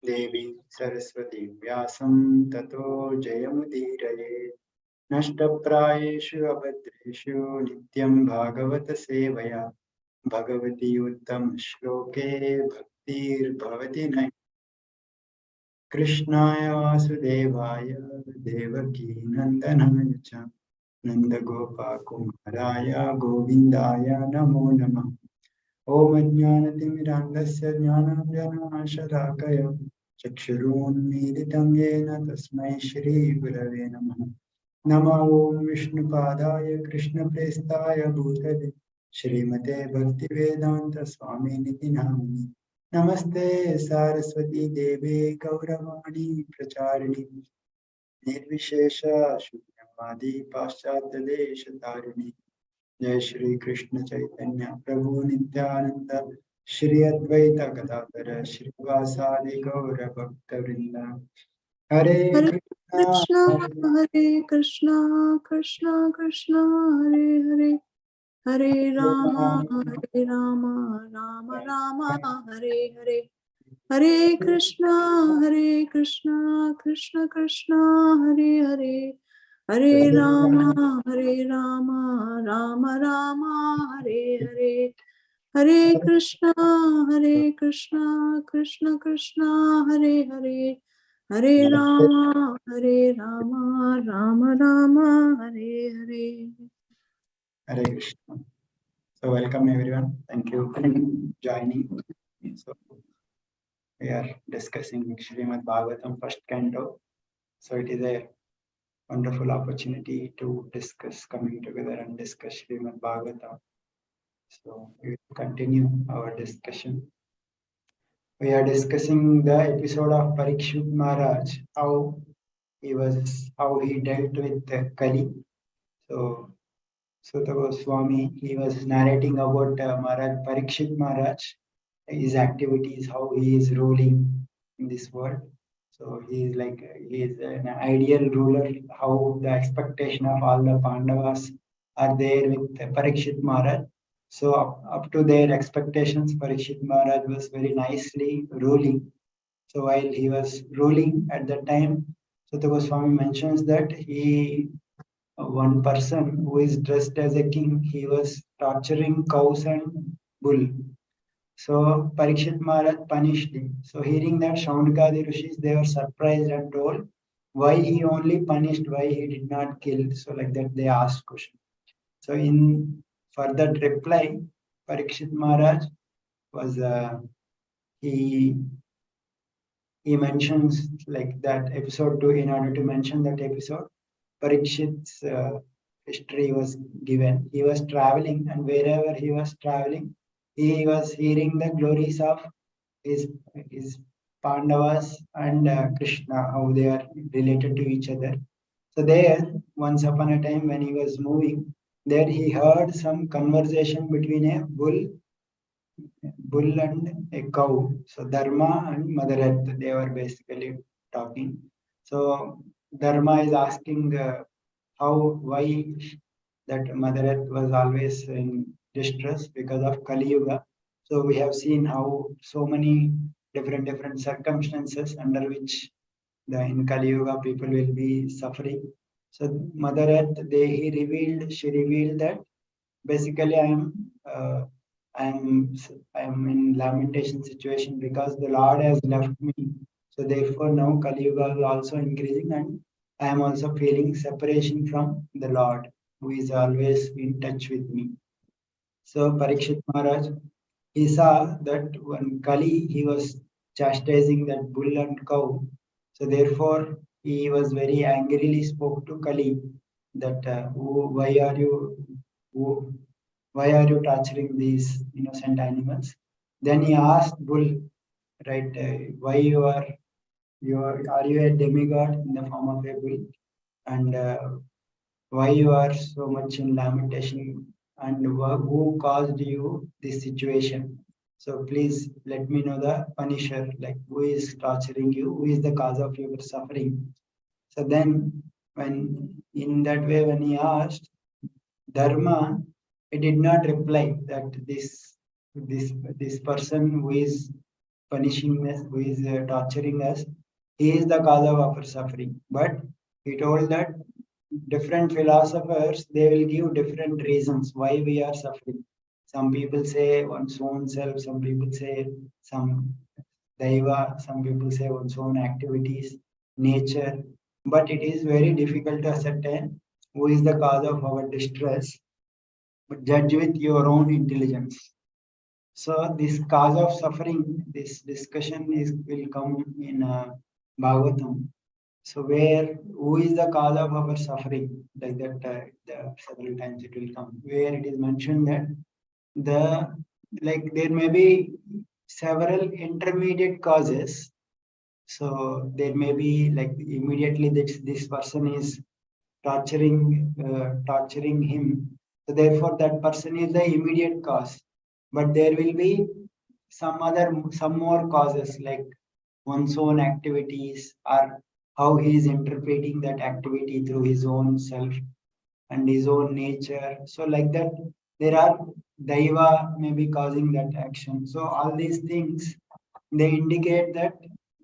देवी सरस्वती व्यासं ततो जयमुदीरये नष्टप्रायेषु अभद्रेषु नित्यं भागवत सेवया भगवती उत्तम श्लोके भक्तिर्भवति न कृष्णाय वासुदेवाय देवकी नन्दनाय च नन्दगोपकुमाराय गोविन्दाय नमो नमः। ॐ अज्ञानतिमिरान्धस्य ज्ञानाञ्जनशलाकया चक्षुरुन्मीलितं येन तस्मै श्रीगुरवे नमः। नमो ॐ विष्णुपादाय कृष्णप्रेष्ठाय भूतले श्रीमते भक्तिवेदान्तस्वामिनिति नामिने। नमस्ते सारस्वती देवे गौरवाणी प्रचारिणी निर्विशेष शून्यवादी पाश्चात्यदेशतारिणी। जय श्री कृष्ण चैतन्य प्रभु नित्यानंद श्री अद्वैत गदाधर श्रीवासादि गौर भक्त वृंद। हरे कृष्णा कृष्णा हरे Krishna Krishna Krishna Hare Hare Hare Ram Ram Ram Hare Hare Hare Krishna Krishna Krishna Hare Hare Hare Ram Ram Ram Hare Hare Hare Krishna Krishna Krishna Hare Hare Hare Ram Ram Hare Hare. Hare Krishna. So welcome everyone. Thank you for joining. So we are discussing Srimad Bhagavatam first canto. So it is a wonderful opportunity to discuss, coming together and discuss Srimad Bhagavatam. So we will continue our discussion. We are discussing the episode of Parikshit Maharaj, how he dealt with Kali. So Sutta Goswami, he was narrating about Maharaj Parikshit Maharaj, his activities, how he is ruling in this world. So he is an ideal ruler, how the expectation of all the Pandavas are there with Parikshit Maharaj. So up to their expectations, Parikshit Maharaj was very nicely ruling. So while he was ruling at that time, Sutta Goswami mentions that one person who is dressed as a king, he was torturing cows and bull. So Parikshit Maharaj punished him. So hearing that, Shaundakadi Rishis, they were surprised and told why he only punished, why he did not kill. So like that they asked question. So in for that reply, Parikshit Maharaj was he mentions like that episode 2. In order to mention that episode, Parikshit's history was given. He was traveling, and wherever he was traveling, he was hearing the glories of his his Pandavas and Krishna, how they are related to each other. So there, once upon a time, when he was moving, there he heard some conversation between a bull and a cow. So Dharma and Mother Earth, they were basically talking. So Dharma is asking why that Mother Earth was always in distress because of Kali Yuga. So we have seen how so many different circumstances under which the in Kali Yuga people will be suffering. So Mother Earth, she revealed that basically uh, I am in lamentation situation because the Lord has left me. So therefore now Kali Yuga is also increasing, and I am also feeling separation from the Lord who is always in touch with me. So Parikshit Maharaj, he saw that when Kali, he was chastising that bull and cow. So therefore he was very angrily spoke to Kali that who, why are you torturing these innocent animals? Then he asked bull, right, why are you a demigod in the form of a bull, and why you are so much in lamentation, and who caused you this situation? So please let me know the punisher, like who is torturing you, who is the cause of your suffering. So then, when in that way, when he asked Dharma, he did not reply that this person who is punishing us, who is torturing us, he is the cause of our suffering. But he told that different philosophers, they will give different reasons why we are suffering. Some people say one's own self, some people say some daiva, some people say one's own activities, nature. But it is very difficult to ascertain who is the cause of our distress. But judge with your own intelligence. So this cause of suffering, this discussion is will come in Bhagavatam. So where who is the cause of our suffering? Like that, several times it will come. Where it is mentioned that the like there may be several intermediate causes. So there may be like immediately this person is torturing him. So therefore that person is the immediate cause. But there will be some more causes like one's own activities or how he is interpreting that activity through his own self and his own nature. So like that, there are daiva maybe causing that action. So all these things, they indicate that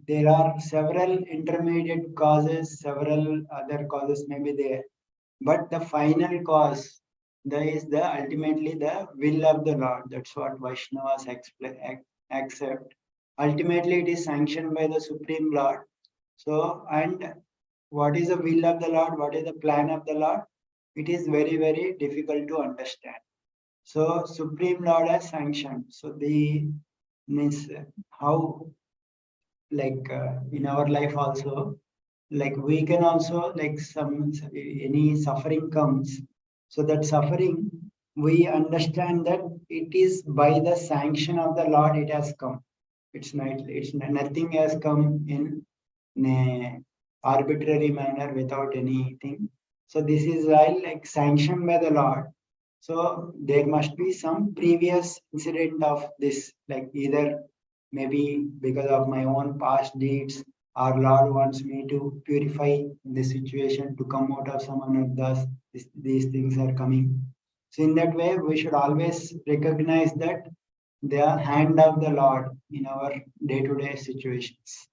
there are several intermediate causes, several other causes may be there. But the final cause, that is the ultimately the will of the Lord. That's what Vaishnavas accept. Ultimately, it is sanctioned by the Supreme Lord. So, and what is the will of the Lord? What is the plan of the Lord? It is very, very difficult to understand. So, Supreme Lord has sanctioned. So, the means how, like in our life also, like we can also like some any suffering comes. So that suffering, we understand that it is by the sanction of the Lord it has come. It's not, it's nothing has come in a arbitrary manner without anything. So this is why like sanctioned by the Lord. So there must be some previous incident of this, like either maybe because of my own past deeds, our Lord wants me to purify the situation to come out of some anarthas. These things are coming. So in that way, we should always recognize that the hand of the Lord in our day-to-day situations.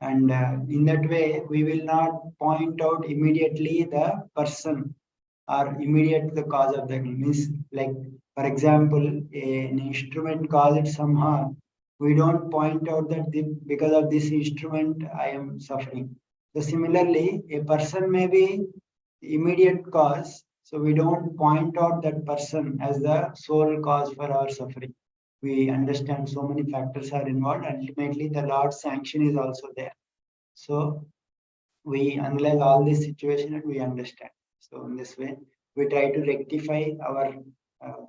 And in that way, we will not point out immediately the person or immediate the cause of the means. Like for example, an instrument caused some harm. We don't point out that because of this instrument I am suffering. So similarly, a person may be immediate cause. So we don't point out that person as the sole cause for our suffering. We understand so many factors are involved. Ultimately, the Lord's sanction is also there. So we analyze all this situation and we understand. So in this way, we try to rectify our uh,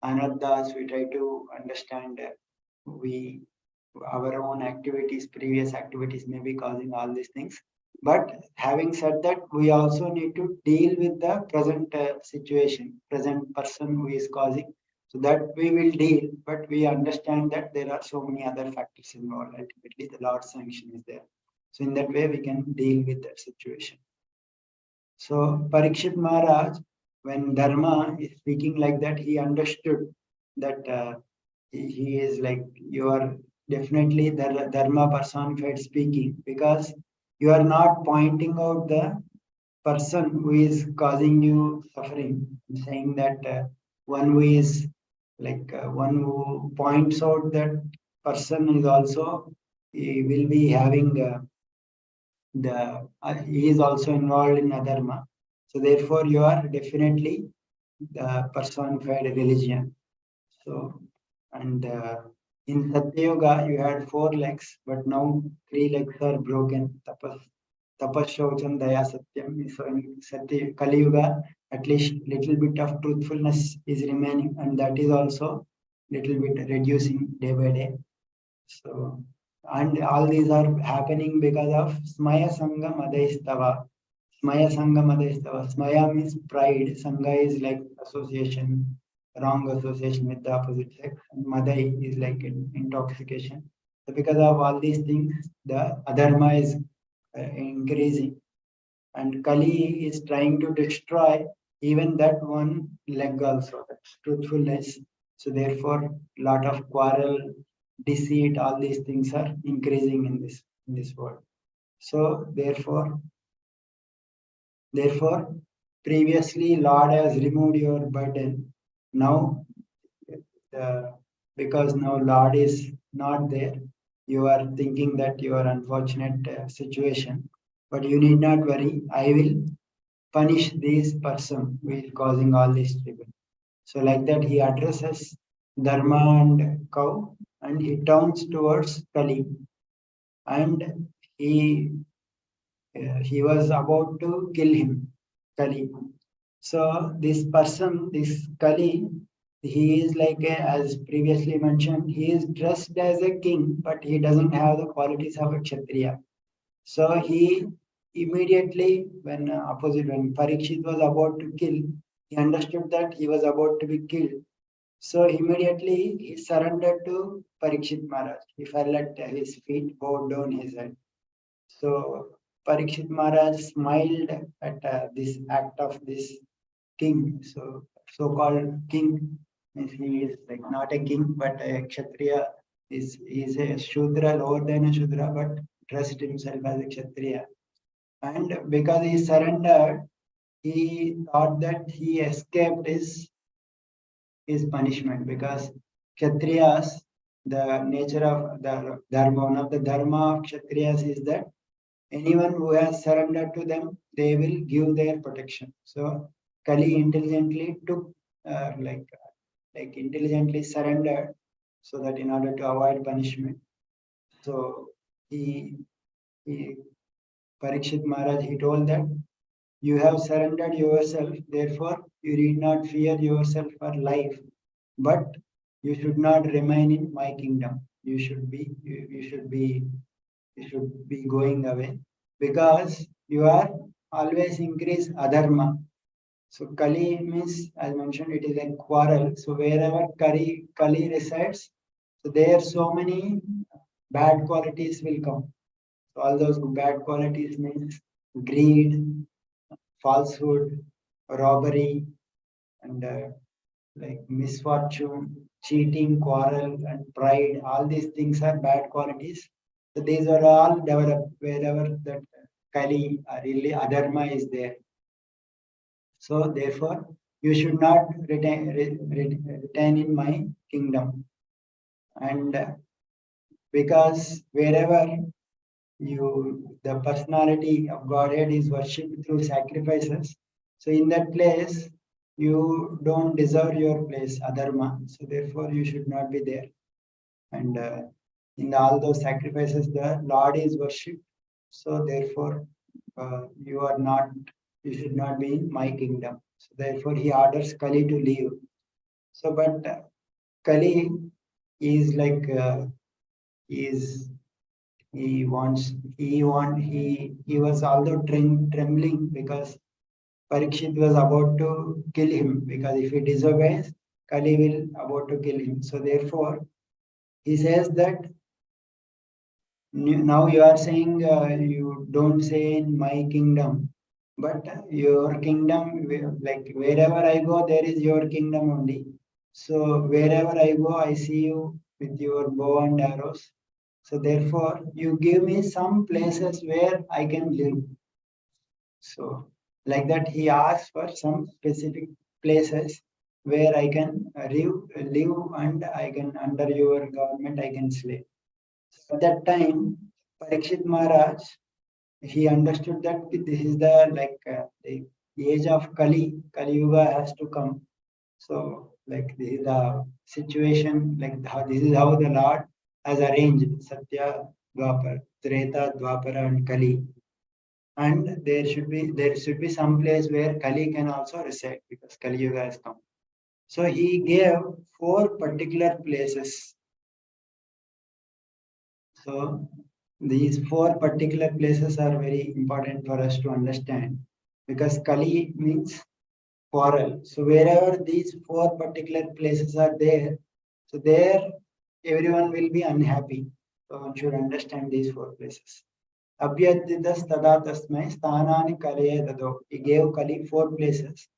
anarthas. We try to understand we our own activities, previous activities may be causing all these things. But having said that, we also need to deal with the present situation, present person who is causing. So that we will deal, but we understand that there are so many other factors involved. Ultimately, the Lord's sanction is there. So in that way, we can deal with that situation. So Parikshit Maharaj, when Dharma is speaking like that, he understood that he is like, you are definitely the Dharma personified speaking, because you are not pointing out the person who is causing you suffering, saying that one who is like one who points out that person is also, he will be having he is also involved in adharma. So therefore, you are definitely the personified religion. So and in Satya Yoga, you had 4 legs, but now 3 legs are broken. Tapas, Shaucham, Daya, Satyam. So in Satya Kali Yuga, at least little bit of truthfulness is remaining, and that is also little bit reducing day by day. So, and all these are happening because of Smaya Sangha Madhaistava. Smaya Sangha Madhaistava. Smaya means pride. Sangha is like association, wrong association with the opposite sex. And Madhai is like intoxication. So, because of all these things, the adharma is increasing. And Kali is trying to destroy even that one leg also, that's truthfulness. So, therefore, lot of quarrel, deceit, all these things are increasing in this world. So therefore, previously Lord has removed your burden. Now, because now Lord is not there, you are thinking that you are unfortunate situation. But you need not worry. I will punish this person who is causing all this trouble. So like that, he addresses Dharma and cow, and he turns towards Kali, and he he was about to kill him, Kali. So this person, this Kali, he is like as previously mentioned, he is dressed as a king, but he doesn't have the qualities of a Kshatriya. So he immediately, when Parikshit was about to kill, he understood that he was about to be killed. So immediately he surrendered to Parikshit Maharaj. He fell at his feet, bowed down his head. So Parikshit Maharaj smiled at this act of this king. So so-called king means he is like not a king but a Kshatriya. Is a Shudra, lower than a Shudra, but dressed himself as a Kshatriya. And because he surrendered, he thought that he escaped his punishment, because Kshatriyas, the nature of the dharma, one of the dharma of Kshatriyas is that anyone who has surrendered to them, they will give their protection. So Kali intelligently took, like intelligently surrendered, so that in order to avoid punishment. So he Parikshit Maharaj, he told that you have surrendered yourself, therefore you need not fear yourself for life, but you should not remain in my kingdom. You should be going away, because you are always increase adharma. So Kali means, as mentioned, it is a quarrel. So wherever Kali resides, so there so many bad qualities will come. So all those bad qualities means greed, falsehood, robbery, and like misfortune, cheating, quarrel, and pride. All these things are bad qualities. So these are all developed wherever that Kali, really adharma is there. So therefore, you should not retain in my kingdom. And because wherever the personality of Godhead is worshipped through sacrifices, so in that place, you don't deserve your place, adharma. So therefore, you should not be there. And in all those sacrifices, the Lord is worshipped. So therefore, you should not be in my kingdom. So therefore, he orders Kali to leave. So, but Kali is like is he was although trembling, because Parikshit was about to kill him, because if he disobeys, Kali will about to kill him. So therefore, he says that now you are saying you don't say in my kingdom, but your kingdom, like wherever I go, there is your kingdom only. So wherever I go, I see you with your bow and arrows. So therefore, you give me some places where I can live. So like that, he asks for some specific places where I can live, and I can under your government I can slay. So at that time, Parikshit Maharaj, he understood that this is the age of Kali Yuga has to come. So like this is the situation, like this is how the Lord has arranged Satya, Dwapar, Treta, Dwapara, and Kali. And there should be some place where Kali can also reside, because Kali Yuga has come. So he gave 4 particular places. So these 4 particular places are very important for us to understand, because Kali means quarrel. So wherever these 4 particular places are there, so there everyone will be unhappy. So one should understand these 4 places. Abhyadidas tada tasmai sthanani kalaye dado. He gave Kali 4 places.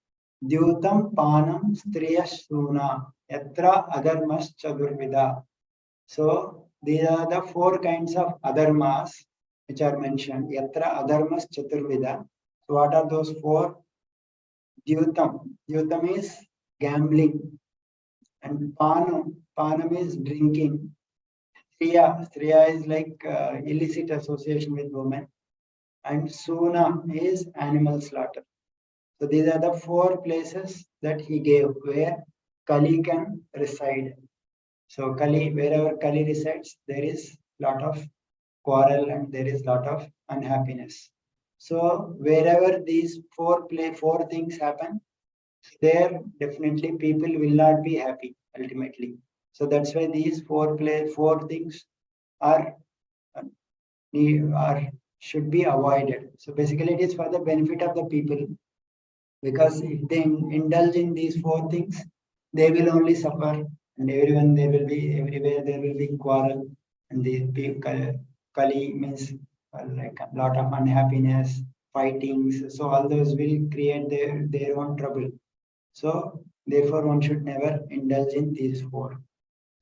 Dyutam panam striya suna yatra adharmas chadurvida. So these are the four kinds of adharmas which are mentioned. Yatra adharmas chaturvida. So what are those four? Dyutam. Dyutam is gambling. And panam. Panam is drinking. Striya. Striya is like illicit association with women. And Suna is animal slaughter. So these are the four places that he gave where Kali can reside. So Kali, wherever Kali resides, there is lot of quarrel and there is lot of unhappiness. So wherever these four things happen, there definitely people will not be happy ultimately. So that's why these four things are should be avoided. So basically, it is for the benefit of the people, because if they indulge in these four things, they will only suffer, and everywhere there will be quarrel, and the people Kali means like a lot of unhappiness, fightings. So all those will create their own trouble. So therefore, one should never indulge in these four.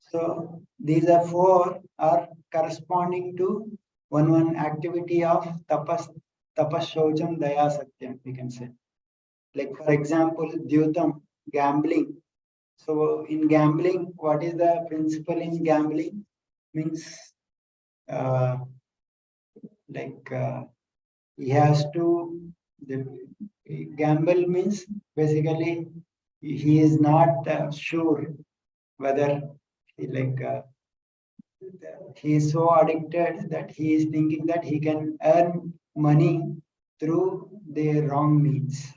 So these are four are corresponding to one activity of tapas shaucham daya satyam, we can say. Like for example, dyutam, gambling. So in gambling, what is the principle in gambling? Means uh, like he has to the, gamble means basically he is not sure whether like he is so addicted that he is thinking that he can earn money through the wrong means.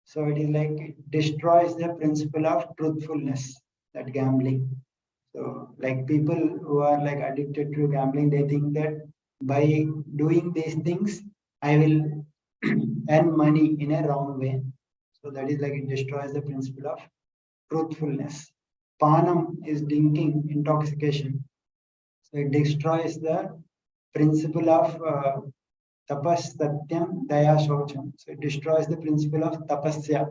So it is like it destroys the principle of truthfulness, that gambling. So like people who are like addicted to gambling, they think that by doing these things, I will earn money in a wrong way. So that is like it destroys the principle of truthfulness. Panam is drinking, intoxication. So it destroys the principle of tapas, satyam, daya, shaucham. So it destroys the principle of tapasya.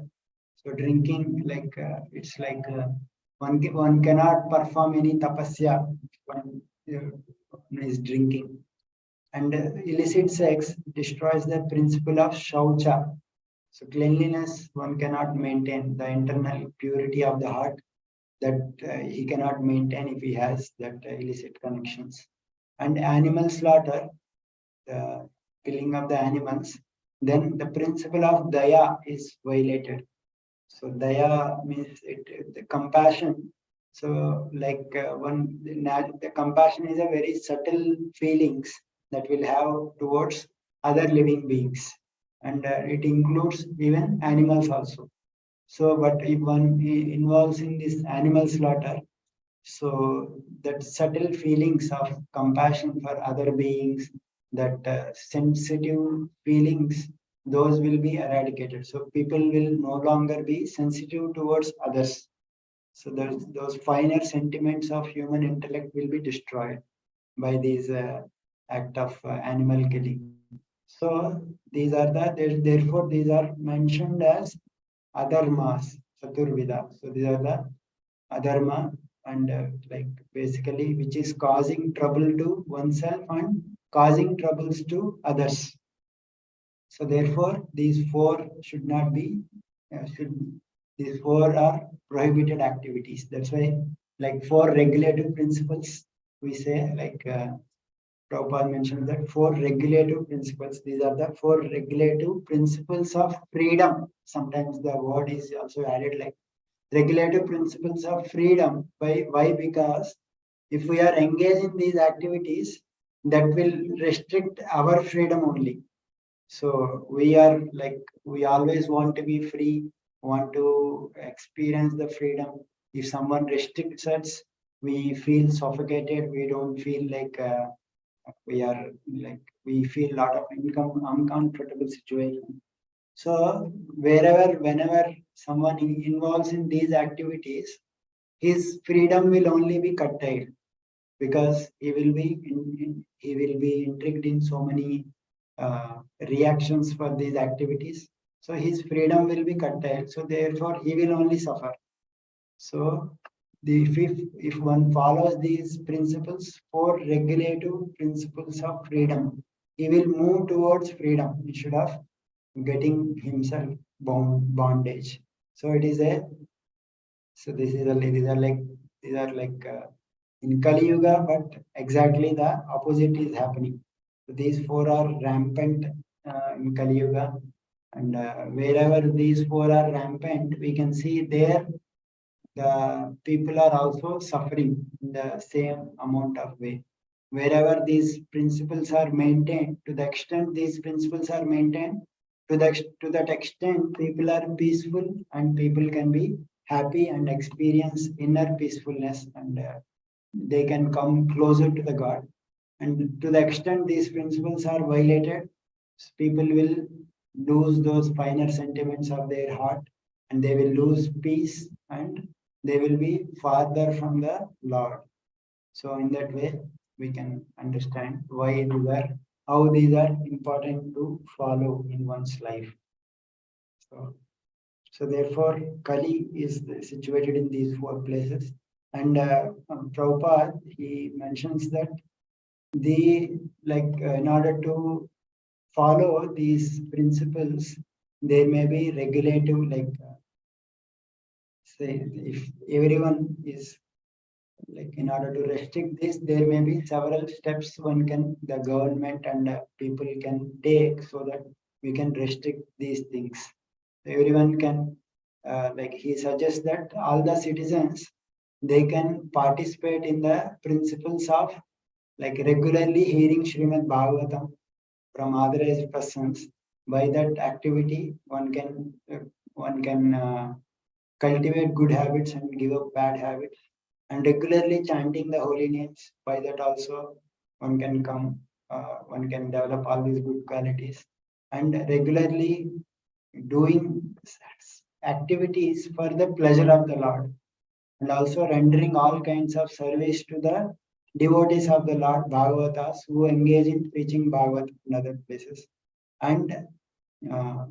So drinking, like it's like one cannot perform any tapasya when one is drinking. And illicit sex destroys the principle of shaucha. So cleanliness one cannot maintain, the internal purity of the heart that he cannot maintain if he has that illicit connections. And animal slaughter, the killing of the animals, then the principle of daya is violated. So daya means the compassion. So like the compassion is a very subtle feelings that we'll have towards other living beings, and it includes even animals also. So, but if one involves in this animal slaughter, so that subtle feelings of compassion for other beings, that sensitive feelings, those will be eradicated. So people will no longer be sensitive towards others. So those finer sentiments of human intellect will be destroyed by these act of animal killing. So these are therefore these are mentioned as adharmas, chaturvida. So these are the adharma, and like basically which is causing trouble to oneself and causing troubles to others. So therefore these four should not be should these four are prohibited activities. That's why like four regulative principles we say, like Prabhupada mentioned that four regulative principles. These are the four regulative principles of freedom. Sometimes the word is also added like regulative principles of freedom. Why? Because if we are engaged in these activities, that will restrict our freedom only. So we are like, we always want to be free, want to experience the freedom. If someone restricts us, we feel suffocated. We don't feel like we are like, we feel a lot of uncomfortable situation. So whenever someone involves in these activities, his freedom will only be curtailed, because he will be intrigued in so many reactions for these activities. So his freedom will be curtailed. So therefore, he will only suffer. So if one follows these principles, 4 regulative principles of freedom, he will move towards freedom instead of getting himself bondage. So it is a so this is a these are like in Kali Yuga, but exactly the opposite is happening. So these 4 are rampant in Kali Yuga, and wherever these 4 are rampant, we can see there the people are also suffering in the same amount of way. Wherever these principles are maintained, to the extent these principles are maintained, to that extent, people are peaceful and people can be happy and experience inner peacefulness, and they can come closer to the God. And to the extent these principles are violated, people will lose those finer sentiments of their heart, and they will lose peace, and they will be farther from the Lord. So in that way, we can understand why how these are important to follow in one's life. So therefore, Kali is situated in these 4 places. And Prabhupada, he mentions that in order to follow these principles, there may be regulative, say, if everyone is in order to restrict this, there may be several steps the government and people can take so that we can restrict these things. Everyone can, he suggests that all the citizens, they can participate in the principles of regularly hearing Srimad Bhagavatam from authorized persons. By that activity, one can cultivate good habits and give up bad habits, and regularly chanting the holy names. By that also, one can develop all these good qualities, and regularly doing activities for the pleasure of the Lord, and also rendering all kinds of service to the devotees of the Lord, Bhagavatas, who engage in preaching Bhagavat in other places, and uh,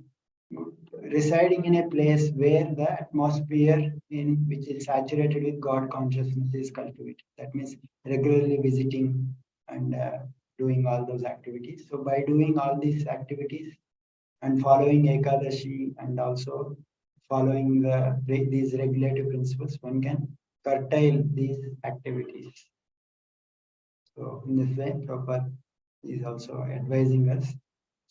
residing in a place where the atmosphere in which is saturated with God consciousness is cultivated. That means regularly visiting and doing all those activities. So by doing all these activities and following Ekadashi and also following these regulative principles, one can curtail these activities. So in this way, Prabhupada is also advising us.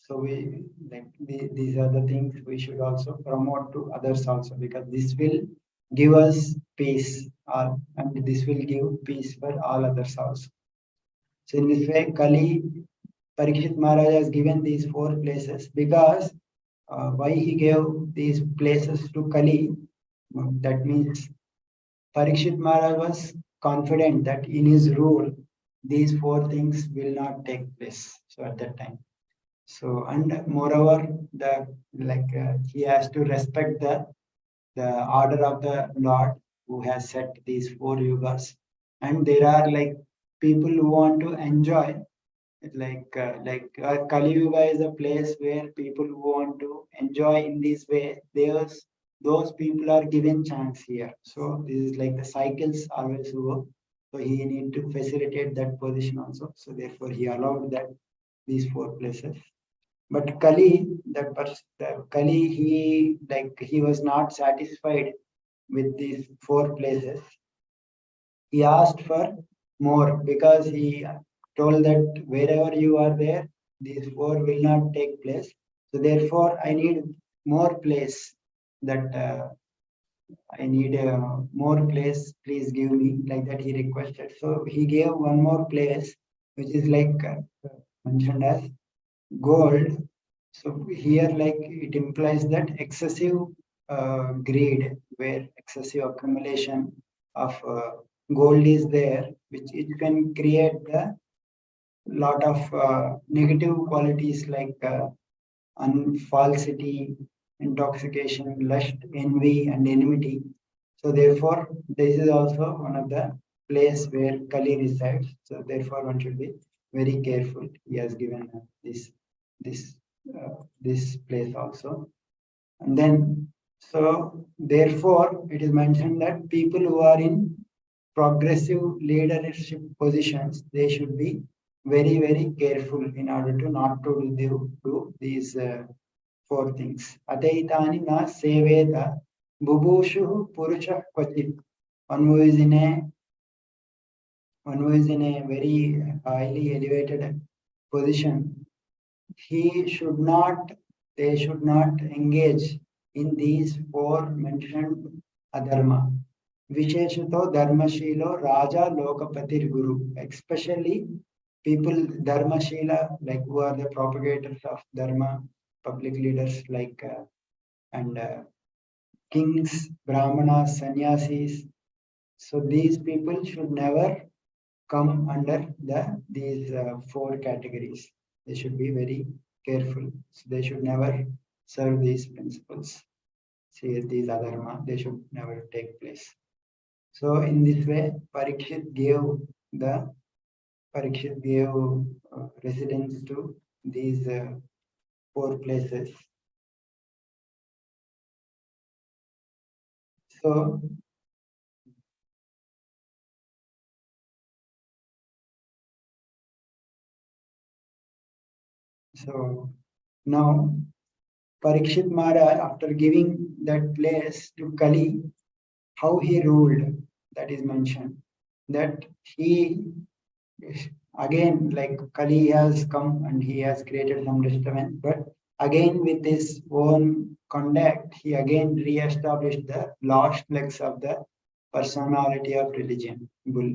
So these are the things we should also promote to others also, because this will give us peace, and this will give peace for all others also. So in this way, Kali, Parikshit Maharaj has given these 4 places because why he gave these places to Kali, that means Parikshit Maharaj was confident that in his rule, these 4 things will not take place. So at that time. So and moreover, he has to respect the order of the Lord who has set these 4 yugas. And there are people who want to enjoy Kali Yuga is a place where people who want to enjoy in this way, those people are given chance here. So this is like the cycles always go. So he need to facilitate that position also. So therefore he allowed that these 4 places. But Kali, the Kali, he was not satisfied with these 4 places. He asked for more because he told that wherever you are there, these 4 will not take place. So therefore, I need more place. That I need more place. Please give me, like that he requested. So he gave one more place, which is mentioned as gold. So here, it implies that excessive greed, where excessive accumulation of gold is there, which it can create a lot of negative qualities like falsity, intoxication, lust, envy, and enmity. So therefore, this is also one of the place where Kali resides. So therefore, one should be very careful. He has given this this place also. And then, so therefore, it is mentioned that people who are in progressive leadership positions, they should be very, very careful in order to not to do these four things. Ataitani na seveta bubushu purusha kvachit. One who is in a very highly elevated position, they should not engage in these four mentioned adharma. Visheshato dharmashilo raja lokapatir guru. Especially people dharmashila, like who are the propagators of dharma, public leaders like and kings, brahmanas, sannyasis. So these people should never come under these four categories. They should be very careful. So they should never serve these principles. See these adharma, they should never take place. So in this way, Parikshit gave residence to these four places. So now Parikshit Maharaj, after giving that place to Kali, how he ruled, that is mentioned. That he, again, like Kali has come and he has created some disturbance, but again with his own conduct, he again re-established the lost legs of the personality of religion, bull.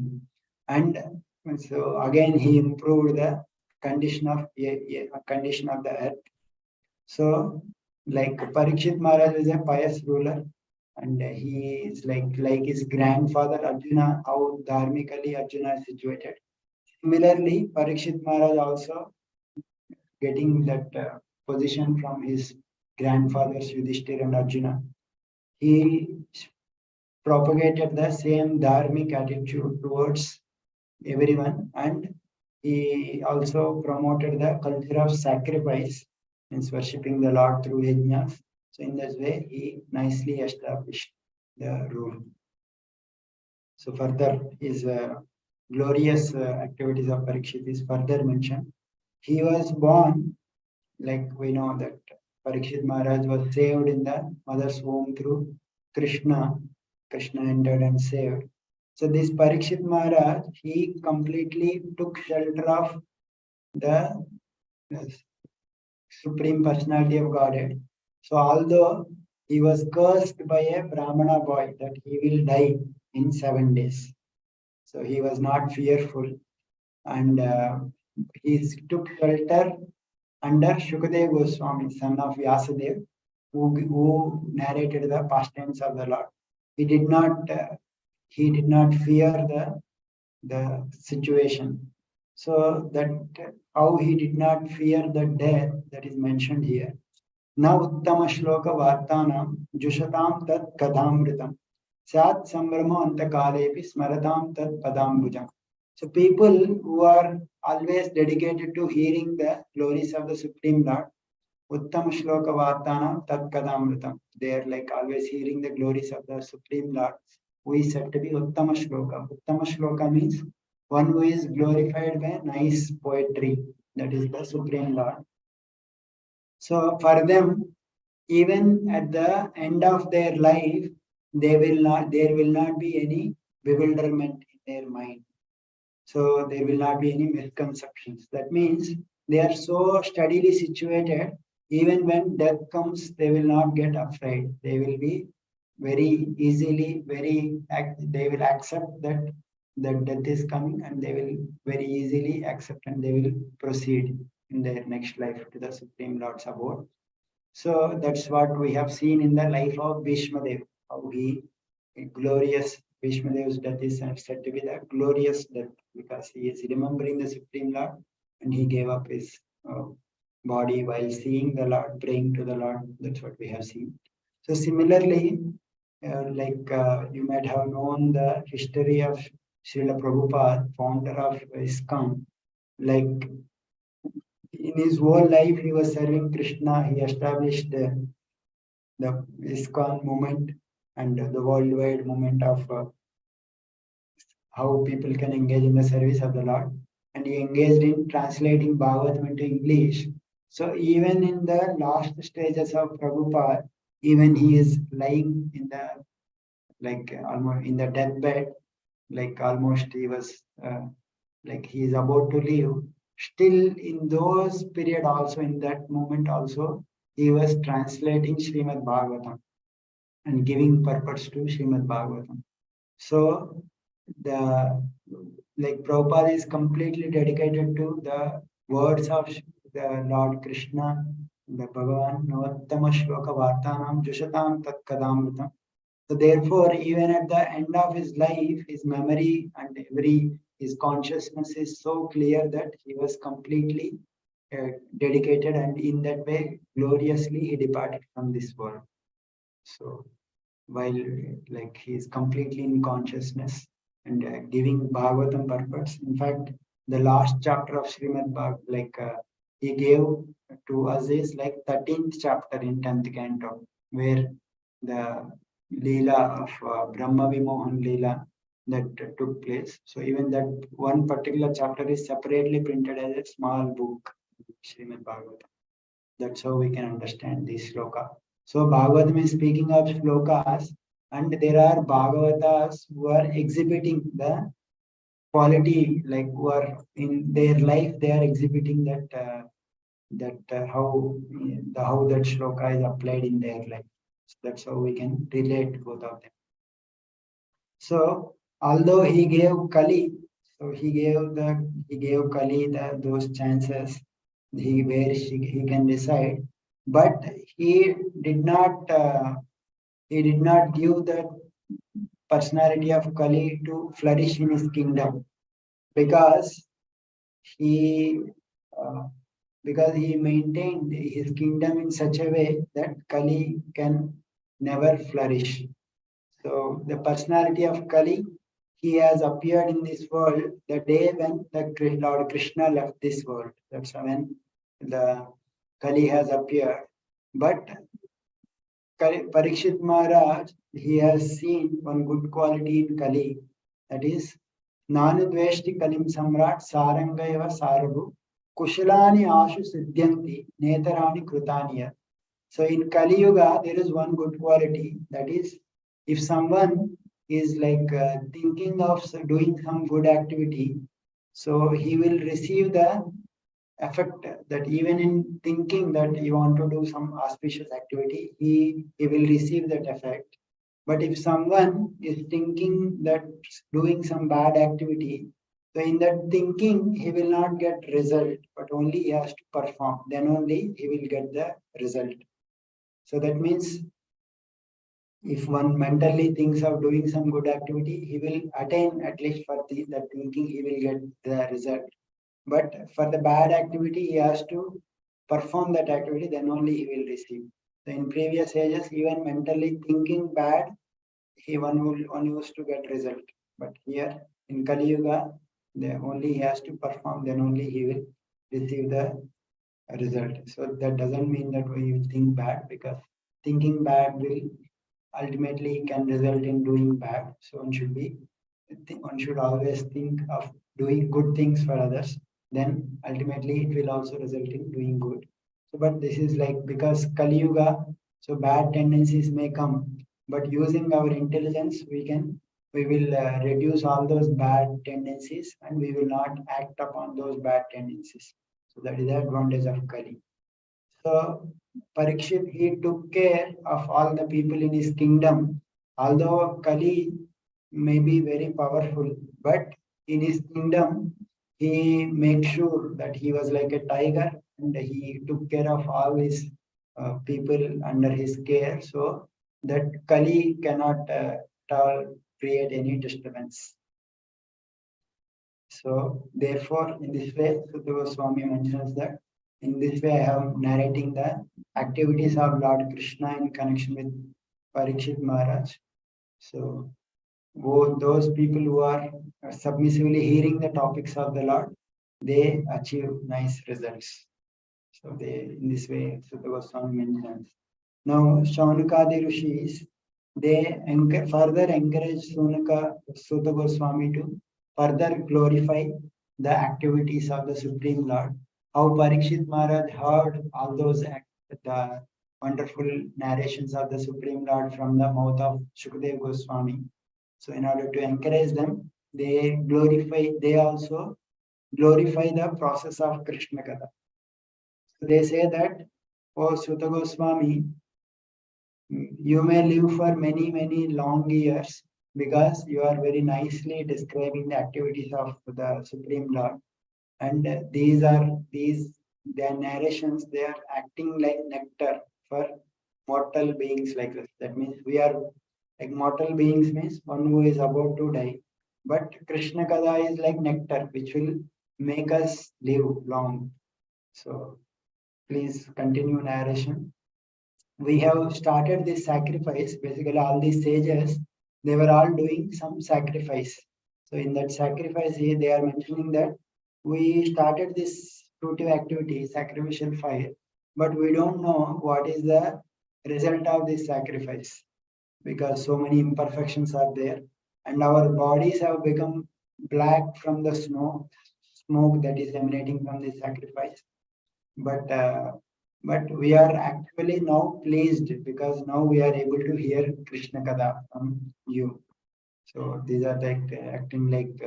And so again he improved the condition of the earth. So, like Parikshit Maharaj is a pious ruler, and he is like his grandfather Arjuna, how dharmically Arjuna is situated. Similarly, Parikshit Maharaj also getting that position from his grandfathers Yudhishthira and Arjuna. He propagated the same dharmic attitude towards everyone, and he also promoted the culture of sacrifice, means worshipping the Lord through yajnas. So in this way, he nicely established the rule. So further, his glorious activities of Parikshit is further mentioned. He was born, like we know that Parikshit Maharaj was saved in the mother's womb through Krishna. Krishna entered and saved. So this Parikshit Maharaj, he completely took shelter of the Supreme Personality of Godhead. So although he was cursed by a Brahmana boy that he will die in 7 days, so he was not fearful, and he took shelter under Shukadev Goswami, son of Vyasadeva, who narrated the pastimes of the Lord. He did not fear the situation. So that how he did not fear the death, that is mentioned here. Na uttama shloka vartanam jushatam tat kadamritam sat sambrama antakalepi smaratam tat padambujam. So people who are always dedicated to hearing the glories of the Supreme Lord, Uttam Shloka Vartanam Tat Kadamritam. They are like always hearing the glories of the Supreme Lord, who is said to be Uttama Shloka. Uttama Shloka means one who is glorified by nice poetry, that is the Supreme Lord. So for them, even at the end of their life, there will not be any bewilderment in their mind. So there will not be any misconceptions. That means they are so steadily situated, even when death comes, they will not get afraid. They will be very easily, they will accept that death is coming, and they will very easily accept, and they will proceed in their next life to the Supreme Lord's abode. So that's what we have seen in the life of Bhishmadev, how he, a glorious Bhishmadev's death is said to be the glorious death, because he is remembering the Supreme Lord, and he gave up his body while seeing the Lord, praying to the Lord. That's what we have seen. So similarly, you might have known the history of Srila Prabhupada, founder of ISKCON. Like in his whole life, he was serving Krishna. He established the ISKCON movement and the worldwide movement of how people can engage in the service of the Lord. And he engaged in translating Bhagavatam into English. So even in the last stages of Prabhupada, even he is lying in the almost in the deathbed, like almost he was like he is about to leave. Still in those period also, in that moment also, he was translating Srimad Bhagavatam and giving purpose to Srimad Bhagavatam. So the Prabhupada is completely dedicated to the words of the Lord Krishna, the Bhagavan, Navattama Shloka Vartanam Jushatam Tat Kadamritam. So therefore, even at the end of his life, his memory and his consciousness is so clear that he was completely dedicated, and in that way, gloriously he departed from this world. So while he is completely in consciousness and giving Bhagavatam purpose. In fact, the last chapter of Srimad Bhagavatam, he gave to us is 13th chapter in 10th canto, where the Leela of Brahma Vimohan Leela that took place. So even that one particular chapter is separately printed as a small book, Srimad Bhagavatam. That's how we can understand this sloka. So Bhagavatam is speaking of slokas, and there are Bhagavatas who are exhibiting the quality, who are in their life, they are exhibiting how that shloka is applied in their life. So that's how we can relate both of them. So although he gave Kali, so he gave Kali those chances where he can decide, but he did not give the personality of Kali to flourish in his kingdom, because he uh, maintained his kingdom in such a way that Kali can never flourish. So the personality of Kali, he has appeared in this world the day when the Lord Krishna left this world. That's when the Kali has appeared. But Parikshit Maharaj, he has seen one good quality in Kali, that is Nanudveshti Kalim Samrat Sarangayava Sarabu Kushalani Ashu Siddhyanti Netarani Krutaniya. So in Kali Yuga, there is one good quality, that is, if someone is thinking of doing some good activity, so he will receive the effect that even in thinking that you want to do some auspicious activity, he will receive that effect. But if someone is thinking that doing some bad activity, so in that thinking, he will not get result, but only he has to perform. Then only he will get the result. So that means if one mentally thinks of doing some good activity, he will attain, at least for that thinking, he will get the result. But for the bad activity, he has to perform that activity, then only he will receive. So in previous ages, even mentally thinking bad, one used to get result. But here in Kali Yuga, only he has to perform, then only he will receive the result. So that doesn't mean that we think bad, because thinking bad will ultimately can result in doing bad. So one should always think of doing good things for others. Then ultimately it will also result in doing good. So, but this is because Kali Yuga, so bad tendencies may come, but using our intelligence, we will reduce all those bad tendencies, and we will not act upon those bad tendencies. So that is the advantage of Kali. So Parikshit, he took care of all the people in his kingdom. Although Kali may be very powerful, but in his kingdom, he made sure that he was like a tiger, and he took care of all his people under his care, so that Kali cannot at all create any disturbance. So therefore, in this way, Sutta Goswami mentions that in this way I am narrating the activities of Lord Krishna in connection with Parikshit Maharaj. So those people who are submissively hearing the topics of the Lord, they achieve nice results. So in this way, Sutta Goswami mentions. Now, Shaunakadi Rishis, they further encourage Sutta Goswami to further glorify the activities of the Supreme Lord. How Parikshit Maharaj heard all those the wonderful narrations of the Supreme Lord from the mouth of Shukadeva Goswami. So in order to encourage them, they also glorify the process of Krishna Katha. So they say that, oh Suta Goswami, you may live for many, many long years because you are very nicely describing the activities of the Supreme Lord. And their narrations, they are acting like nectar for mortal beings like us. That means we are like mortal beings means one who is about to die. But Krishna Katha is like nectar, which will make us live long. So please continue narration. We have started this sacrifice. Basically, all these sages, they were all doing some sacrifice. So in that sacrifice, here they are mentioning that we started this fruitive activity, sacrificial fire, but we don't know what is the result of this sacrifice because so many imperfections are there, and our bodies have become black from the smoke that is emanating from the sacrifice. But we are actually now pleased because now we are able to hear Krishna Katha from you. So these are like acting like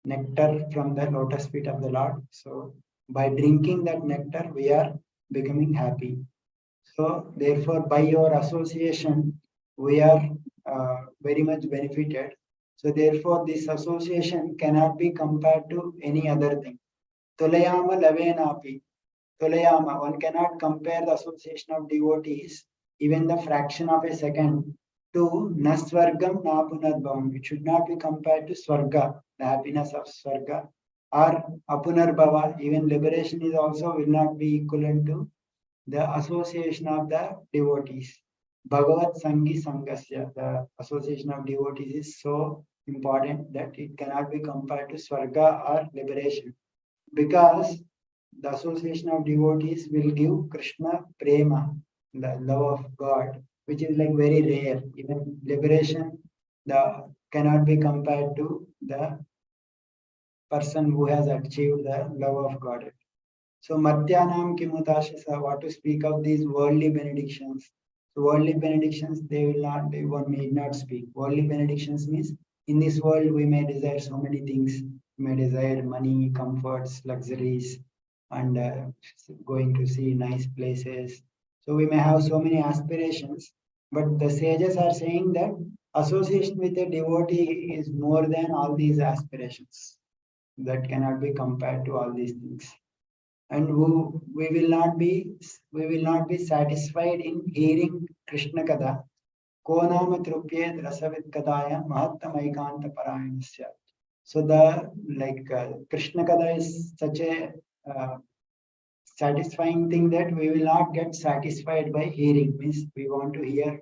nectar from the lotus feet of the Lord. So by drinking that nectar, we are becoming happy. So therefore, by your association, we are very much benefited. So therefore, this association cannot be compared to any other thing. Tulayama lavenapi. Tulayama, one cannot compare the association of devotees, even the fraction of a second, to Naswargam Napunarbhavam. It should not be compared to Swarga, the happiness of Swarga, or Apunarbhava, even liberation is also will not be equivalent to the association of the devotees. Bhagavat Sangi Sangasya, the association of devotees is so important that it cannot be compared to Swarga or liberation. Because the association of devotees will give Krishna prema, the love of God, which is like very rare. Even liberation cannot be compared to the person who has achieved the love of God. So Madhyanam Kimutashasa, what to speak of these worldly benedictions. So worldly benedictions, one need not speak. Worldly benedictions means in this world we may desire so many things. We may desire money, comforts, luxuries, and going to see nice places. So we may have so many aspirations, but the sages are saying that association with a devotee is more than all these aspirations. That cannot be compared to all these things. And we will not be satisfied in hearing Krishna Katha. Ko nama trupyed rasavid kadaya mahattam aikanta parayanasya. So the Krishna Katha is such a satisfying thing that we will not get satisfied by hearing. Means we want to hear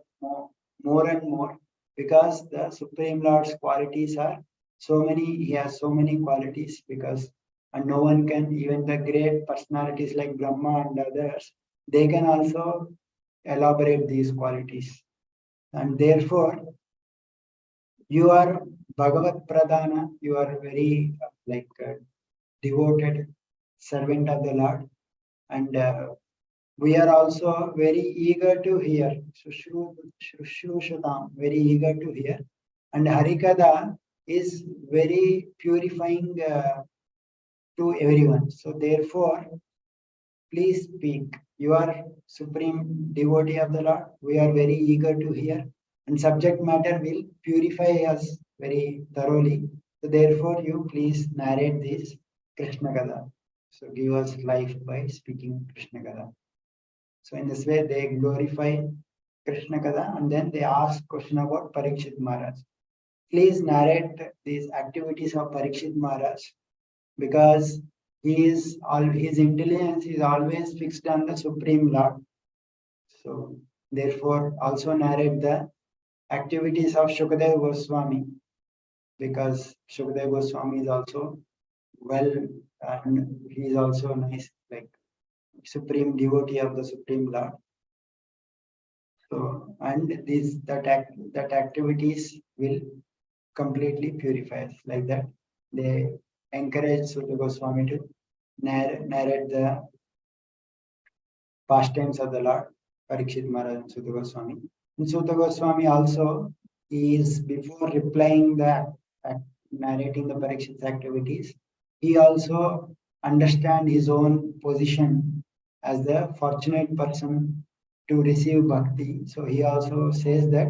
more and more because the Supreme Lord's qualities are so many. He has so many qualities because and no one can, even the great personalities like Brahma and others, they can also elaborate these qualities. And therefore, you are Bhagavat Pradhana, you are very devoted servant of the Lord. And we are also very eager to hear. Shrushrutam, very eager to hear. And Harikada is very purifying to everyone. So therefore, please speak. You are supreme devotee of the Lord. We are very eager to hear. And subject matter will purify us very thoroughly. So therefore, you please narrate this Krishna Katha. So give us life by speaking Krishna Katha. So in this way, they glorify Krishna Katha and then they ask question about Parikshit Maharaj. Please narrate these activities of Parikshit Maharaj because his intelligence is always fixed on the Supreme Lord. So therefore, also narrate the activities of Shukadeva Goswami because Shukadeva Goswami is also well and he is also nice, like supreme devotee of the Supreme Lord. So and that activities will completely purify us like that. they encouraged Suta Goswami to narrate the pastimes of the Lord, Parikshit Maharaj and Suta Goswami. And Suta Goswami also is, before replying the narrating the Parikshit's activities, he also understand his own position as the fortunate person to receive bhakti. So he also says that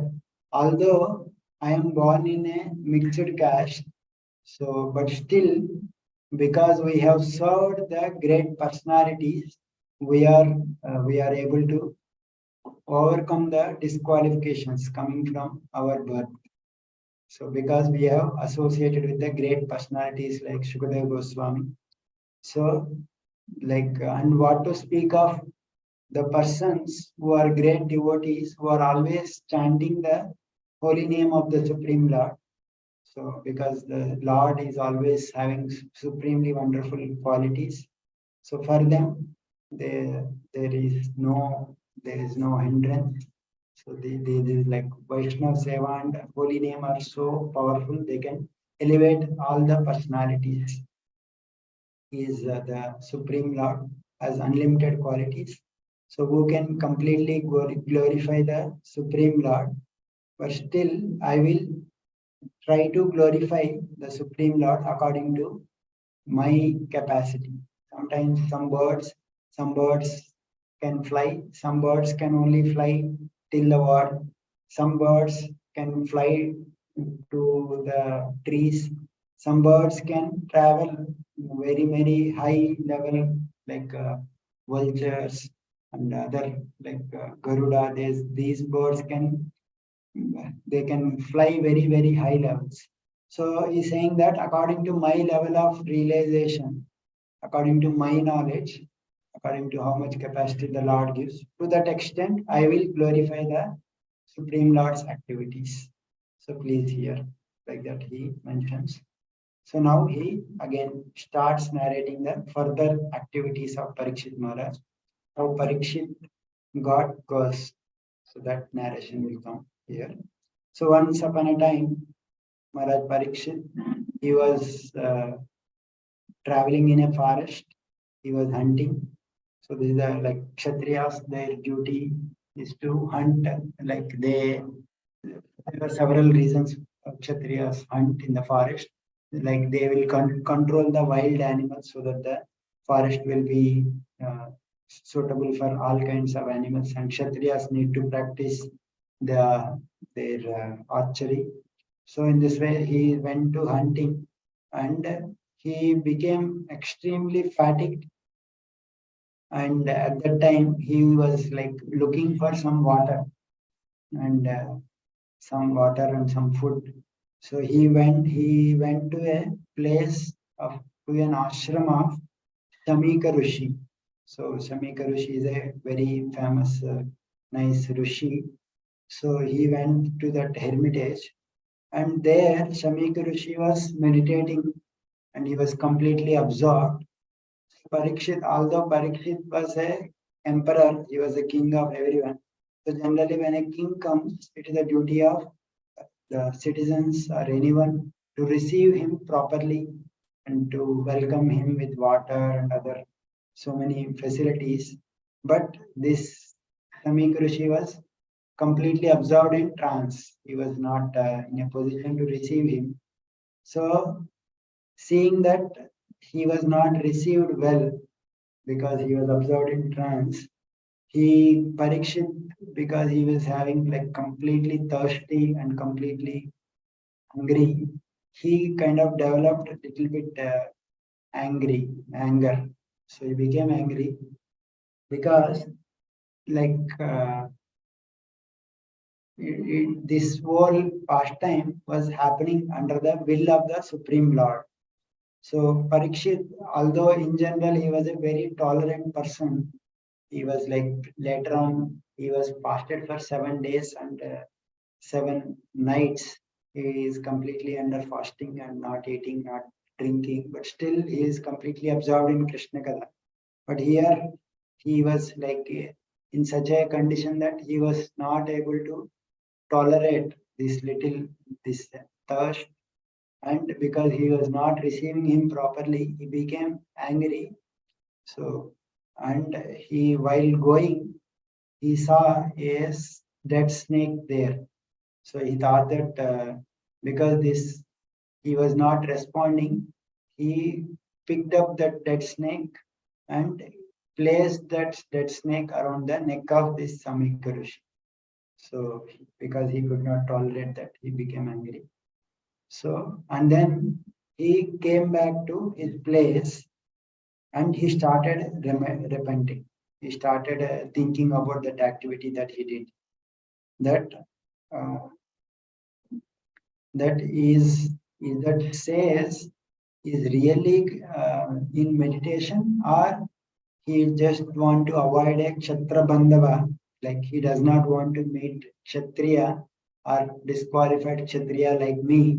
although I am born in a mixed caste, so but still, because we have served the great personalities, we are able to overcome the disqualifications coming from our birth. So because we have associated with the great personalities like Shukadeva Goswami. So and what to speak of the persons who are great devotees, who are always chanting the holy name of the Supreme Lord. So because the Lord is always having supremely wonderful qualities. So for them, there is no hindrance. So they like Vaishnav Seva and holy name are so powerful, they can elevate all the personalities. He is the Supreme Lord, has unlimited qualities. So who can completely glorify the Supreme Lord? But still, I will try to glorify the Supreme Lord according to my capacity. Sometimes some birds can fly, some birds can only fly till the word, some birds can fly to the trees, some birds can travel very, very high level like vultures and other like Garuda. These birds they can fly very, very high levels. So he's saying that according to my level of realization, according to my knowledge, according to how much capacity the Lord gives, to that extent, I will glorify the Supreme Lord's activities. So please hear, like that he mentions. So now he again starts narrating the further activities of Parikshit Maharaj, how Parikshit got cursed. So that narration will come here. So once upon a time, Maharaj Parikshit, he was traveling in a forest. He was hunting. So these are like Kshatriyas, their duty is to hunt. Like there are several reasons Kshatriyas hunt in the forest. Like they will control the wild animals so that the forest will be suitable for all kinds of animals. And Kshatriyas need to practice their archery. So in this way, he went to hunting, and he became extremely fatigued. And at that time, he was like looking for some water and some food. So he went to a place to an ashram of Shamika Rishi. So Shamika Rishi is a very famous, nice Rishi. So he went to that hermitage, and there Shamika Rishi was meditating, and he was completely absorbed. Parikshit, although Parikshit was a emperor, he was a king of everyone. So generally, when a king comes, it is the duty of the citizens or anyone to receive him properly and to welcome him with water and other so many facilities. But this Samik Rishi was completely absorbed in trance. He was not in a position to receive him. So, seeing that he was not received well because he was absorbed in trance, he Parikshit, because he was having like completely thirsty and completely hungry, he kind of developed a little bit anger. So he became angry because like this whole pastime was happening under the will of the Supreme Lord. So Parikshit, although in general he was a very tolerant person, he was like later on he was fasted for 7 days and 7 nights. He is completely under fasting and not eating, not drinking, but still he is completely absorbed in Krishna Katha. But here he was like in such a condition that he was not able to tolerate this thirst and because he was not receiving him properly, he became angry. So, and he, while going, he saw a dead snake there. So he thought that because this he was not responding, he picked up that dead snake and placed that dead snake around the neck of this Samika Rishi. So because he could not tolerate that, he became angry. So and then he came back to his place and he started repenting. He started thinking about that activity that he did. That uh, that that says is really in meditation, or he just want to avoid a kshatriya bandhava, like he does not want to meet kshatriya or disqualified kshatriya like me,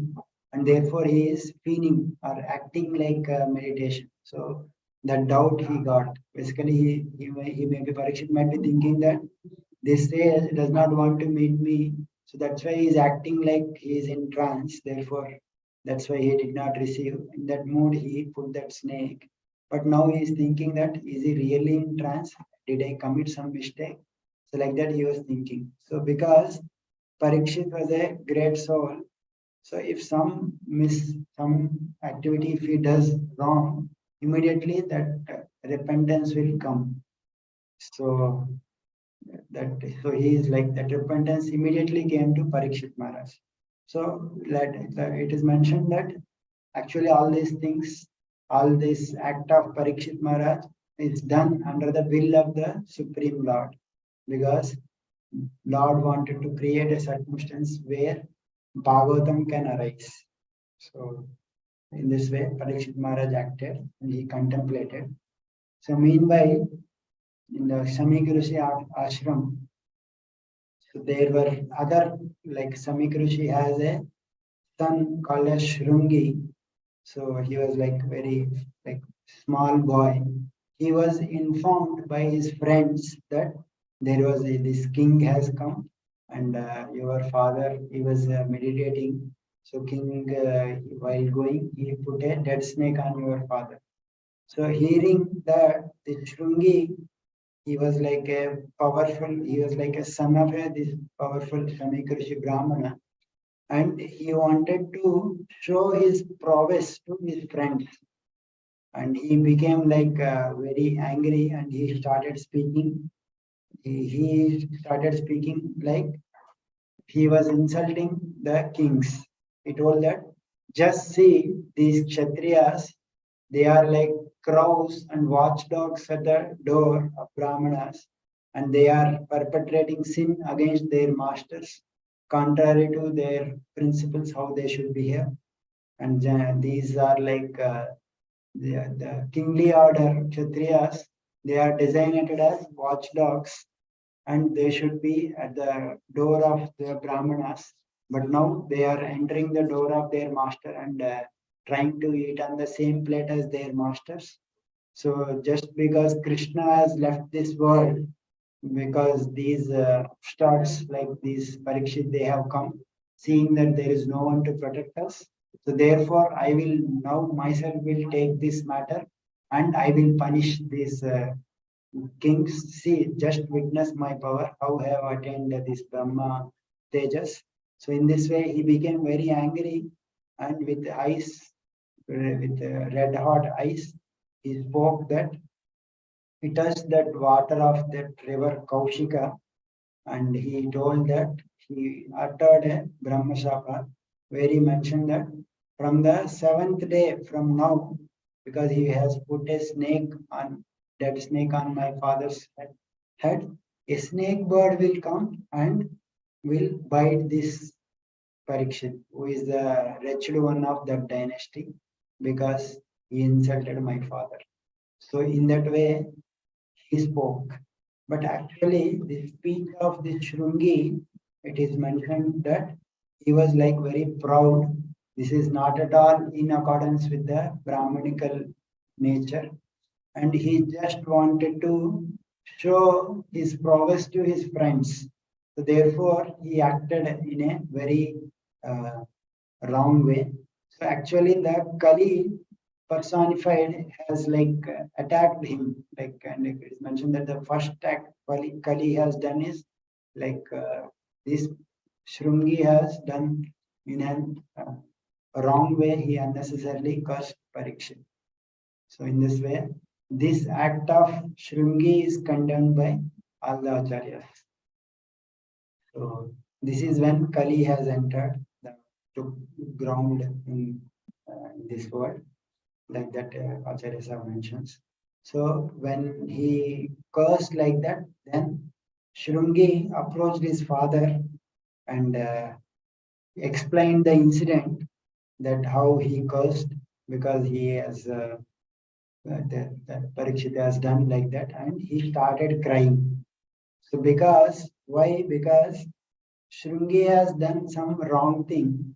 and therefore he is feeling or acting like meditation. So that doubt he got. Basically, he may be Parikshit might be thinking that this says does not want to meet me, so that's why he is acting like he is in trance. Therefore, that's why he did not receive. In that mood, he put that snake. But now he is thinking that is he really in trance? Did I commit some mistake? So like that he was thinking. So because Parikshit was a great soul, so if some activity if he does wrong, immediately that repentance will come. So that so he is like that repentance immediately came to Parikshit Maharaj. So it is mentioned that actually all these things, all this act of Parikshit Maharaj is done under the will of the Supreme Lord, because Lord wanted to create a circumstance where Bhagavatam can arise. So in this way, Parikshit Maharaj acted and he contemplated. So meanwhile, in the Samikrishi ashram, so there were other, like Samikrishi has a son called as Shrungi. So he was like very like small boy. He was informed by his friends that there was this king has come, and your father he was meditating. So king while going he put a dead snake on your father. So hearing that, the Shrungi, he was like a powerful, he was like a son of this powerful Samikrishi Brahmana, and he wanted to show his prowess to his friends. And he became like very angry and he started speaking. He started speaking like he was insulting the kings. He told that just see these Kshatriyas, they are like crows and watchdogs at the door of Brahmanas, and they are perpetrating sin against their masters, contrary to their principles, how they should behave. And these are like the kingly order, Kshatriyas, they are designated as watchdogs and they should be at the door of the Brahmanas. But now they are entering the door of their master and trying to eat on the same plate as their masters. So just because Krishna has left this world, because these upstarts like these Parikshit, they have come, seeing that there is no one to protect us. So therefore, I will now myself will take this matter and I will punish these kings. See, just witness my power, how I have attained this Brahma Tejas. So in this way, he became very angry and with eyes, with red hot eyes, he spoke that he touched that water of that river Kaushika and he told that he uttered a Brahmashapa where he mentioned that from the seventh day from now, because he has put a snake on dead snake on my father's head, a snake bird will come and will bite this Parikshit, who is the wretched one of that dynasty, because he insulted my father. So in that way, he spoke. But actually, the speech of the Shrungi, it is mentioned that he was like very proud. This is not at all in accordance with the Brahmanical nature. And he just wanted to show his prowess to his friends. So therefore, he acted in a very uh, wrong way. So actually the Kali personified has attacked him, and it is mentioned that the first act Kali has done is this Shrungi has done in a wrong way. He unnecessarily cursed Parikshit. So in this way, this act of Shrungi is condemned by all the acharyas. So this is when Kali has entered the to ground in this world, like that acharyas have mentioned. So when he cursed like that, then Shrungi approached his father and explained the incident, that how he cursed because he has that Parikshit has done like that, and he started crying. So because why? Because Shrungi has done some wrong thing,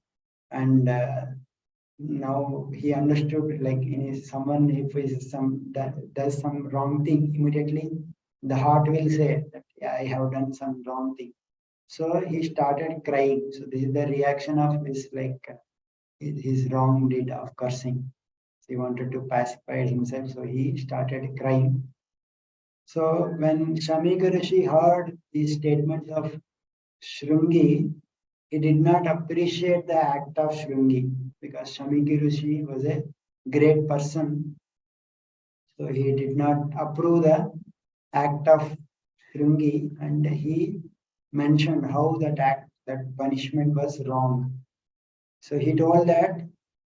and now he understood, like in his someone if is some does some wrong thing, immediately the heart will say that yeah, I have done some wrong thing. So he started crying. So this is the reaction of his his wrong deed of cursing. So he wanted to pacify himself, so he started crying. So when Shamika Rishi heard these statements of Shrungi, he did not appreciate the act of Shrungi, because Shamika Rishi was a great person. So he did not approve the act of Shrungi, and he mentioned how that punishment was wrong. So he told that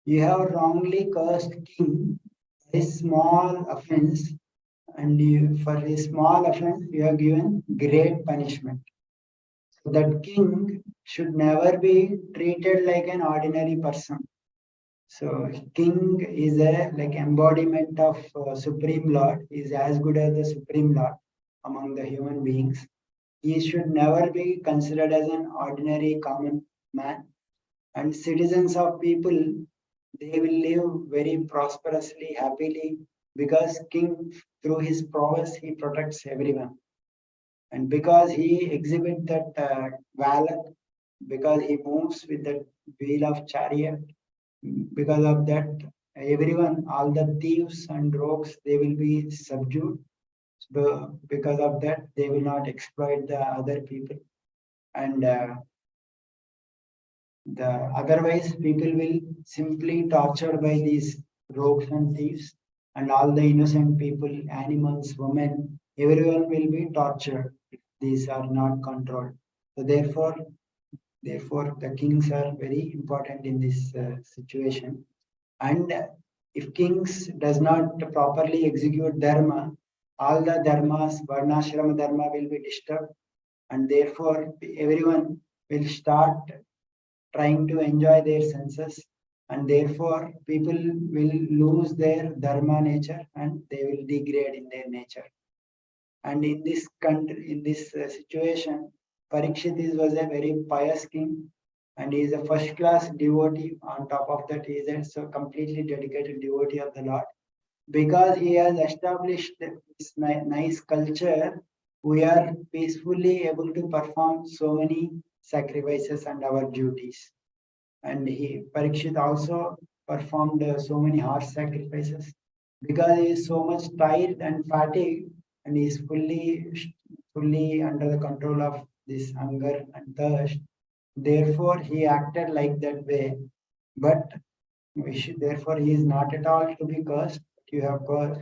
you have wrongly cursed king for a small offense, and for a small offense you have given great punishment. So that king should never be treated like an ordinary person. So king is a embodiment of Supreme Lord. He is as good as the Supreme Lord among the human beings. He should never be considered as an ordinary common man. And citizens of people, they will live very prosperously, happily, because king, through his prowess, he protects everyone. And because he exhibits that valor, because he moves with the wheel of chariot, because of that, everyone, all the thieves and rogues, they will be subdued. So because of that, they will not exploit the other people. And the otherwise, people will simply tortured by these rogues and thieves, and all the innocent people, animals, women, everyone will be tortured if these are not controlled. So therefore, the kings are very important in this situation. And if kings does not properly execute dharma, all the dharmas, varnashrama dharma will be disturbed, and therefore everyone will start trying to enjoy their senses, and therefore people will lose their dharma nature and they will degrade in their nature. And in this country, in this situation, Parikshit was a very pious king, and he is a first class devotee. On top of that, he is a so completely dedicated devotee of the Lord. Because he has established this nice culture, we are peacefully able to perform so many sacrifices and our duties. And Parikshit also performed so many harsh sacrifices because he is so much tired and fatigued, and he is fully under the control of this hunger and thirst. Therefore, he acted like that way. But therefore, he is not at all to be cursed. You have cursed.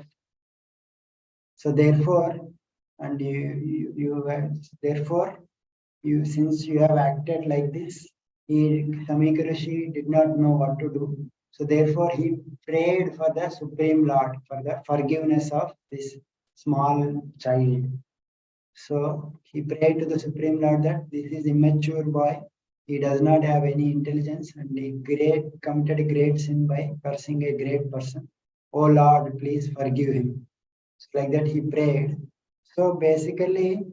So therefore, and therefore, since you have acted like this, Samika Rishi did not know what to do. So therefore, he prayed for the Supreme Lord for the forgiveness of this small child. So he prayed to the Supreme Lord that this is immature boy. He does not have any intelligence, and he committed a great sin by cursing a great person. Oh Lord, please forgive him. So like that he prayed. So basically,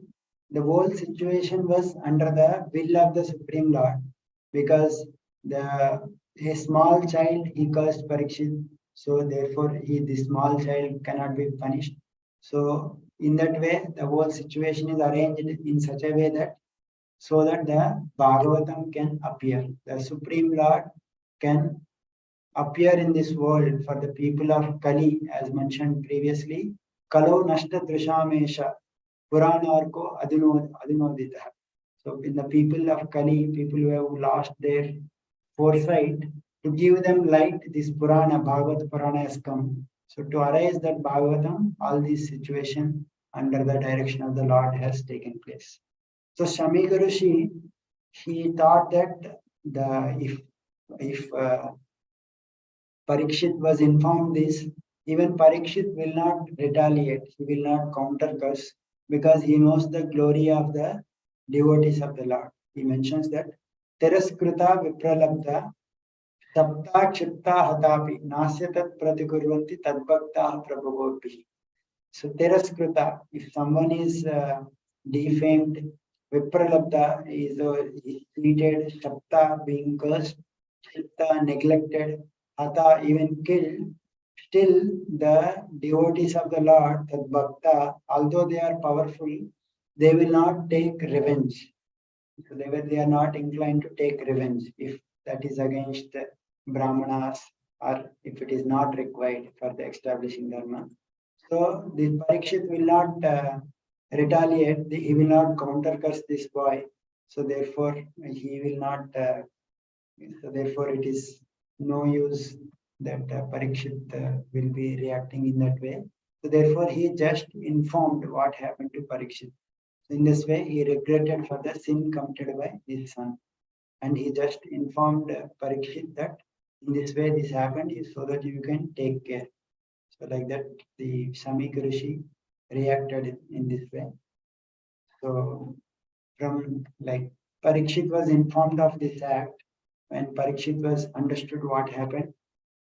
the whole situation was under the will of the Supreme Lord, because a small child he cursed Parikshit, so therefore the small child cannot be punished. So in that way, the whole situation is arranged in such a way that so that the Bhagavatam can appear. The Supreme Lord can appear in this world for the people of Kali, as mentioned previously. Kalo nashta drishamesha puranarko adinodita. So in the people of Kali, people who have lost their foresight, to give them light, this Purana, Bhagavad Purana has come. So to arise that Bhagavatam, all these situation under the direction of the Lord has taken place. So Shamika Rishi, he thought that if Parikshit was informed this, even Parikshit will not retaliate, he will not counter curse because he knows the glory of the devotees of the Lord. He mentions that Teraskrita Vipralabdha Sapta Chipta Hatapi Nasyatat Pratikurvanti Tadbhakta Prabhuvodhi. So Teraskrita, if someone is defamed, Vipralabdha is treated, Sapta being cursed, Chitta neglected, Hata even killed, still the devotees of the Lord, that Bhakta, although they are powerful, they will not take revenge. So they are not inclined to take revenge if that is against Brahmanas or if it is not required for the establishing Dharma. So the Parikshit will not retaliate, he will not counter curse this boy. So therefore he will not, so therefore it is no use that Parikshit will be reacting in that way. So therefore he just informed what happened to Parikshit. In this way, he regretted for the sin committed by his son. And he just informed Parikshit that in this way this happened is so that you can take care. So like that, the Samika Rishi reacted in this way. So from like Parikshit was informed of this act, when Parikshit was understood what happened,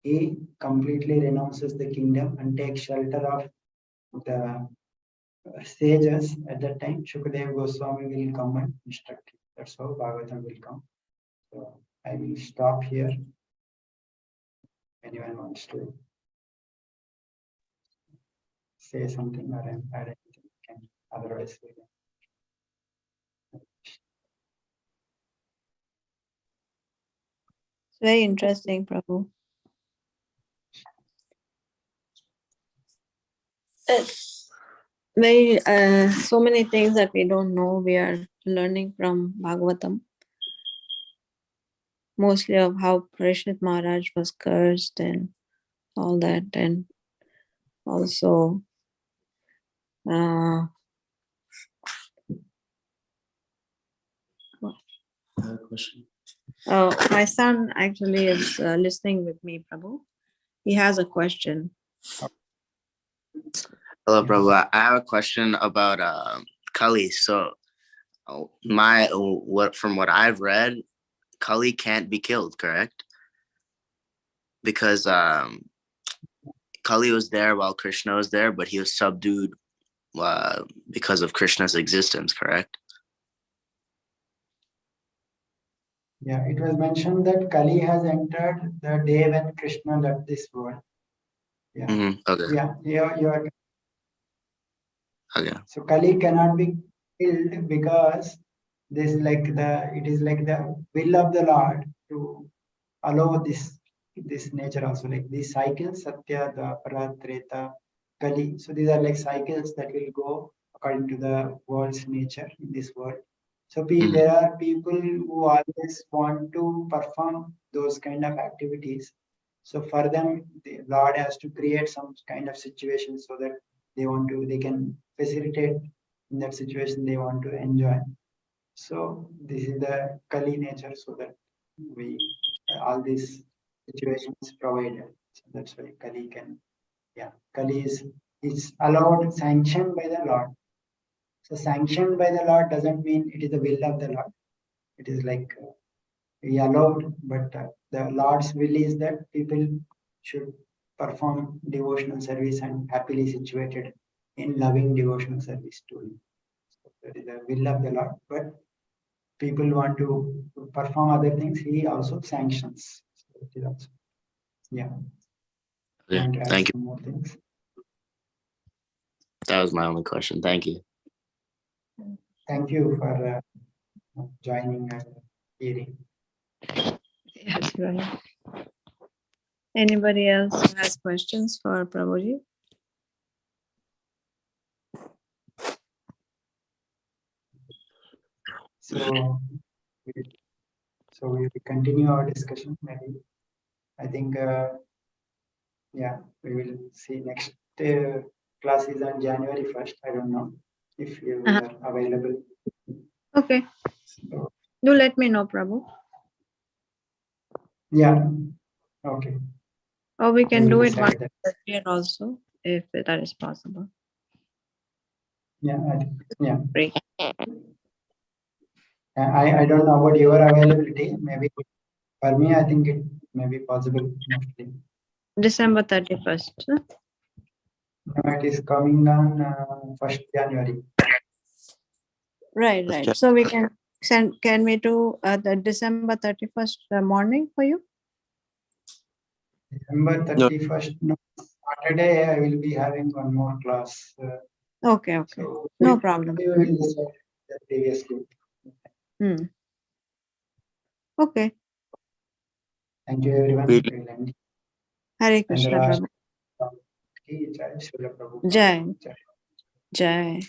he completely renounces the kingdom and takes shelter of the sages at that time. Shukadeva Goswami will come and instruct him. That's how Bhagavatam will come. So I will stop here. Anyone wants to say something or add anything, can. Otherwise, we can. It's very interesting, Prabhu. It's very so many things that we don't know. We are learning from Bhagavatam. Mostly of how Parishit Maharaj was cursed and all that, and also I have a question. oh, my son actually is listening with me, Prabhu. He has a question. Hello, Prabhu. I have a question about Kali. So, from what I've read, Kali can't be killed, correct? Because Kali was there while Krishna was there, but he was subdued because of Krishna's existence, correct? Yeah, it was mentioned that Kali has entered the day when Krishna left this world. Yeah. Okay. Yeah, you are. Okay. So Kali cannot be killed because this it is like the will of the Lord to allow this nature also, like these cycles, Satya, Dwapara, Treta, Kali. So these are like cycles that will go according to the world's nature in this world. So there are people who always want to perform those kind of activities. So for them, the Lord has to create some kind of situation so that they can facilitate in that situation they want to enjoy. So this is the Kali nature, so that we all these situations provided. So that's why Kali can, yeah, Kali is allowed, sanctioned by the Lord. So sanctioned by the Lord doesn't mean it is the will of the Lord. It is like we allowed, but the Lord's will is that people should perform devotional service and happily situated in loving devotional service to Him. So that is the will of the Lord, but people want to perform other things, He also sanctions. So it is also, yeah. Okay. Want to add Thank you. some more things? That was my only question. Thank you. Thank you for joining and hearing. Yes, right. Anybody else who has questions for Prabhuji? So, we- so we will continue our discussion. Maybe I think, yeah, we will see next class is on January 1st. I don't know if you Uh-huh. are available. Okay. So, Do let me know, Prabhu. yeah, okay. Or we can We will do it one decide that. earlier also, if that is possible. Yeah, I think, yeah. Great. I don't know about your availability. Maybe for me, I think it may be possible mostly. December 31st. huh? No, it is coming on 1st January. Right, Let's right. check. So we can we do the December 31st morning for you? December 31st, no, Saturday, I will be having one more class. Okay, okay. So No problem. we will decide that previously. Hmm. Okay. Thank you, everyone. We- We will end. Hare And the Krishna, last, Prabhu. Jai Srila Prabhupada. Jai. Jai. Jai.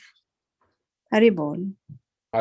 Hari Bol.